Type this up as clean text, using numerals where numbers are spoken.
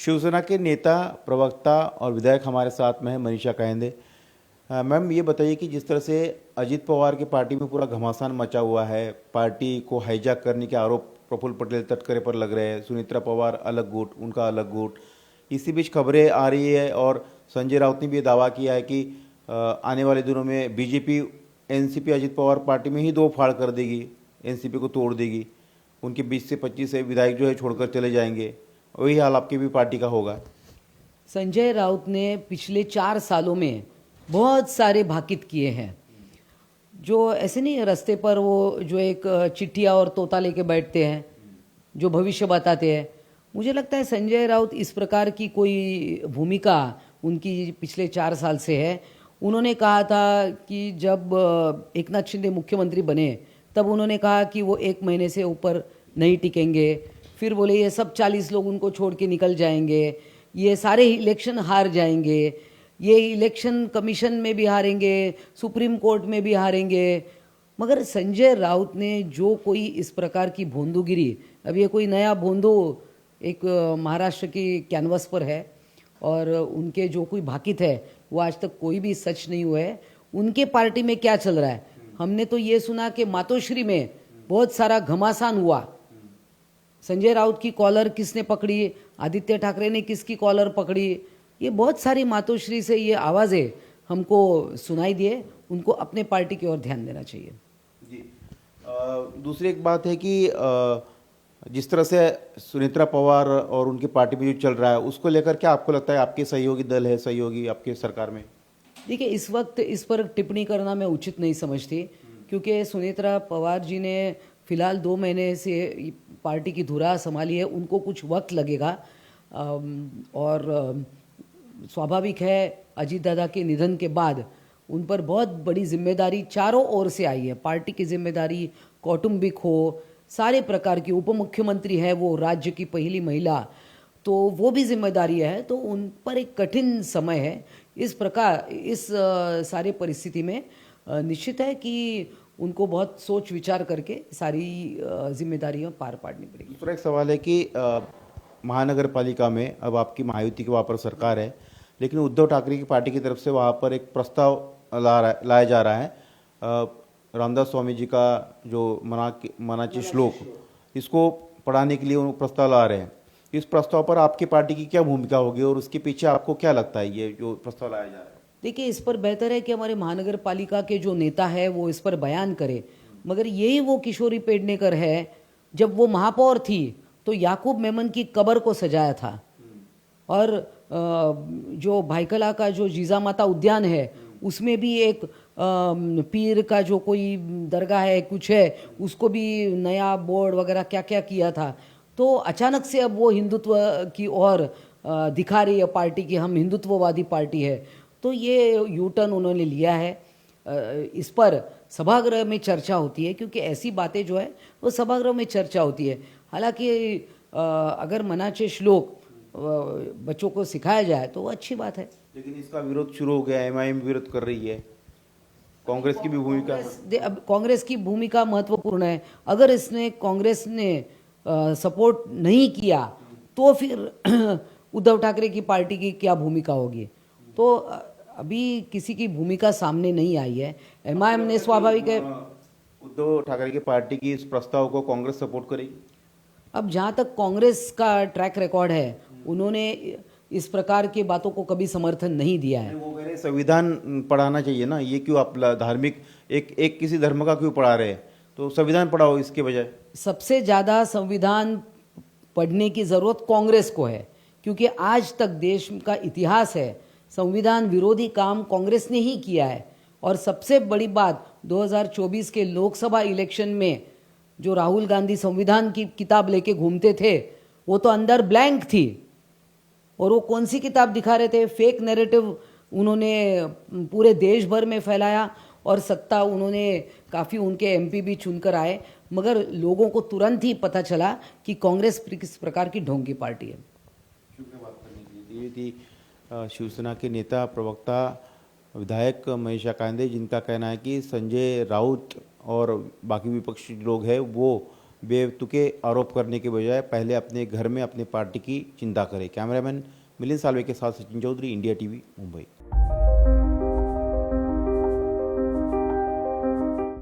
शिवसेना के नेता, प्रवक्ता और विधायक हमारे साथ में है मनीषा कायंदे। मैम, ये बताइए कि जिस तरह से अजीत पवार की पार्टी में पूरा घमासान मचा हुआ है, पार्टी को हाईजैक करने के आरोप प्रफुल्ल पटेल तटकरे पर लग रहे हैं, सुनेत्रा पवार अलग गुट, उनका अलग गुट। इसी बीच खबरें आ रही है और संजय राउत ने भी ये दावा किया है कि आने वाले दिनों में BJP NCP Ajit Pawar party में ही दो फाड़ कर देगी, एनसीपी को तोड़ देगी। उनके 20 से 25 विधायक जो है छोड़कर चले जाएंगे। वही हाल आपकी भी पार्टी का होगा। संजय राउत ने पिछले 4 सालों में बहुत सारे भाकित किए हैं। जो ऐसे नहीं रास्ते पर वो जो एक चिट्ठिया और तोता लेके बैठते हैं, जो भविष्य बताते हैं। मुझे लगता है संजय राउत इस प्रकार की कोई भूमिका उनकी पिछले 4 साल से है। उन्होंने कहा था कि जब एकनाथ शिंदे मुख्यमंत्री बने तब उन्होंने कहा कि वो 1 महीने से ऊपर नहीं टिकेंगे। फिर बोले ये सब 40 लोग उनको छोड़ के निकल जाएंगे, ये सारे इलेक्शन हार जाएंगे, ये इलेक्शन कमीशन में भी हारेंगे, सुप्रीम कोर्ट में भी हारेंगे। मगर संजय राउत ने जो कोई इस प्रकार की भोंदूगिरी, अब ये कोई नया भोंदू एक महाराष्ट्र की कैनवस पर है और उनके जो कोई भाकित है वो आज तक कोई भी सच नहीं हुआ है। उनके पार्टी में क्या चल रहा है, हमने तो ये सुना कि मातोश्री में बहुत सारा घमासान हुआ। संजय राउत की कॉलर किसने पकड़ी, आदित्य ठाकरे ने किसकी कॉलर पकड़ी, ये बहुत सारी मातोश्री से ये आवाज़ें हमको सुनाई दिए। उनको अपने पार्टी की ओर ध्यान देना चाहिए। जी। दूसरी एक बात है कि जिस तरह से सुनेत्रा पवार और उनकी पार्टी में जो चल रहा है उसको लेकर क्या आपको लगता है आपके सहयोगी दल है, सहयोगी आपके सरकार में? देखिए, इस वक्त इस पर टिप्पणी करना मैं उचित नहीं समझती, क्योंकि सुनेत्रा पवार जी ने फिलहाल 2 महीने से पार्टी की धुरा संभाली है। उनको कुछ वक्त लगेगा और स्वाभाविक है अजीत दादा के निधन के बाद उन पर बहुत बड़ी जिम्मेदारी चारों ओर से आई है। पार्टी की जिम्मेदारी, कौटुंबिक हो, सारे प्रकार की, उप मुख्यमंत्री है वो, राज्य की पहली महिला, तो वो भी जिम्मेदारी है। तो उन पर एक कठिन समय है। इस प्रकार इस सारे परिस्थिति में निश्चित है कि उनको बहुत सोच विचार करके सारी जिम्मेदारियां पार पाड़नी पड़ेगी। दूसरा एक सवाल है कि महानगर पालिका में अब आपकी महायुति की वहाँ पर सरकार है, लेकिन उद्धव ठाकरे की पार्टी की तरफ से वहाँ पर एक प्रस्ताव लाया जा रहा है। रामदास स्वामी जी का जो मनाचे श्लोक, इसको पढ़ाने के लिए वो प्रस्ताव ला रहे हैं। इस प्रस्ताव पर आपकी पार्टी की क्या भूमिका होगी और उसके पीछे आपको क्या लगता है ये जो प्रस्ताव लाया जा रहा है? देखिए, इस पर बेहतर है कि हमारे महानगर पालिका के जो नेता है वो इस पर बयान करे। मगर यही वो किशोरी पेडनेकर है, जब वो महापौर थी तो याकूब मेमन की कब्र को सजाया था। और जो भाईकला का जो जीजा माता उद्यान है उसमें भी एक पीर का जो कोई दरगाह है, कुछ है, उसको भी नया बोर्ड वगैरह क्या क्या किया था। तो अचानक से अब वो हिंदुत्व की ओर दिखा रही है पार्टी की, हम हिंदुत्ववादी पार्टी है। तो ये यू टर्न उन्होंने लिया है। इस पर सभागृह में चर्चा होती है, क्योंकि ऐसी बातें जो है वो सभागृह में चर्चा होती है। हालांकि अगर मनाचे श्लोक बच्चों को सिखाया जाए तो वो अच्छी बात है। लेकिन इसका विरोध शुरू हो गया, एमआईएम विरोध कर रही है, कांग्रेस की भी भूमिका। अब कांग्रेस की भूमिका महत्वपूर्ण है। अगर इसने कांग्रेस ने सपोर्ट नहीं किया तो फिर उद्धव ठाकरे की पार्टी की क्या भूमिका होगी? तो अभी किसी की भूमिका सामने नहीं आई है। एमआईएम ने स्वाभाविक है, उद्धव ठाकरे की पार्टी की इस प्रस्ताव को कांग्रेस सपोर्ट करेगी। अब जहाँ तक कांग्रेस का ट्रैक रिकॉर्ड है, उन्होंने इस प्रकार की बातों को कभी समर्थन नहीं दिया है। वो कह रहे संविधान पढ़ाना चाहिए ना, ये क्यों आप धार्मिक एक किसी धर्म का क्यों पढ़ा रहे हैं? तो संविधान पढ़ाओ इसके बजाय। सबसे ज़्यादा संविधान पढ़ने की ज़रूरत कांग्रेस को है, क्योंकि आज तक देश का इतिहास है संविधान विरोधी काम कांग्रेस ने ही किया है। और सबसे बड़ी बात, 2024 के लोकसभा इलेक्शन में जो राहुल गांधी संविधान की किताब लेके घूमते थे, वो तो अंदर ब्लैंक थी। और वो कौन सी किताब दिखा रहे थे? फेक नैरेटिव उन्होंने पूरे देश भर में फैलाया और सत्ता उन्होंने काफ़ी, उनके एमपी भी चुनकर आए। मगर लोगों को तुरंत ही पता चला कि कांग्रेस किस प्रकार की ढोंगी पार्टी है। बात करने के लिए थी शिवसेना के नेता, प्रवक्ता, विधायक मनीषा कायंदे, जिनका कहना है कि संजय राउत और बाकी विपक्षी लोग हैं वो बेतुके आरोप करने के बजाय पहले अपने घर में अपनी पार्टी की चिंता करे। कैमरामैन मिलिंद सालवे के साथ सचिन चौधरी, इंडिया टीवी, मुंबई।